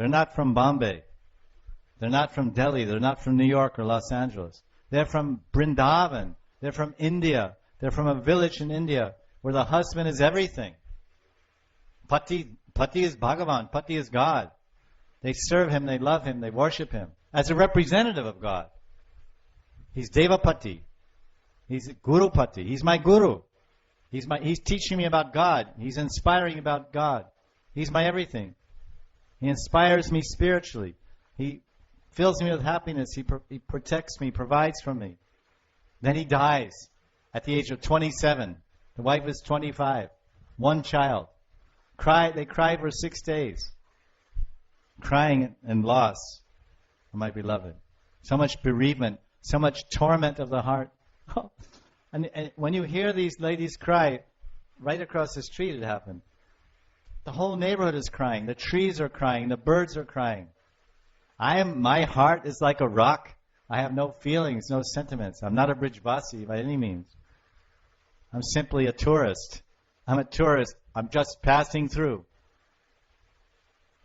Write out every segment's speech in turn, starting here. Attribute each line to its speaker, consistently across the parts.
Speaker 1: They're not from Bombay. They're not from Delhi. They're not from New York or Los Angeles. They're from Vrindavan. They're from India. They're from a village in India where the husband is everything. Pati is Bhagavan. Pati is God. They serve him, they love him, they worship him as a representative of God. He's Devapati. He's Gurupati. He's my Guru. He's teaching me about God. He's inspiring about God. He's my everything. He inspires me spiritually. He fills me with happiness. He protects me, provides for me. Then he dies at the age of 27. The wife is 25. One child. They cried for 6 days. Crying and loss of my beloved. So much bereavement, so much torment of the heart. And when you hear these ladies cry, right across the street it happened. The whole neighborhood is crying. The trees are crying. The birds are crying. My heart is like a rock. I have no feelings, no sentiments. I'm not a Brijvasi by any means. I'm simply a tourist. I'm a tourist. I'm just passing through.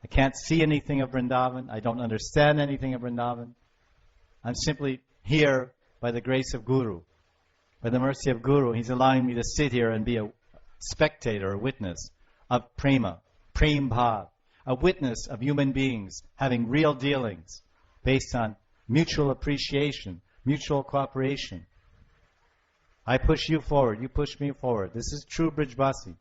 Speaker 1: I can't see anything of Vrindavan. I don't understand anything of Vrindavan. I'm simply here by the grace of Guru. By the mercy of Guru, he's allowing me to sit here and be a spectator, a witness of prema, prem bhav, a witness of human beings having real dealings based on mutual appreciation, mutual cooperation. I push you forward, you push me forward. This is true Brijvasi.